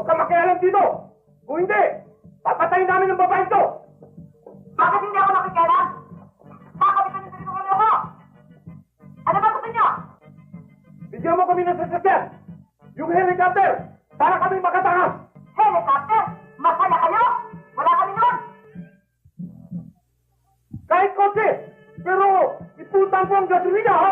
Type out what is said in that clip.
Huwag ka makialam dito! Kung hindi, papatayin namin ang babae ito! Bakit hindi ako nakikialam? Kakabitan yung sarili ko. Ano ba gusto niyo? Bigyan mo kami ng sasakyan! Yung helicopter! Para kami makatakas! Helicopter? Masaya kayo? Wala kami nun! Kahit kotse! Pero iputan po ang gasolina, ha?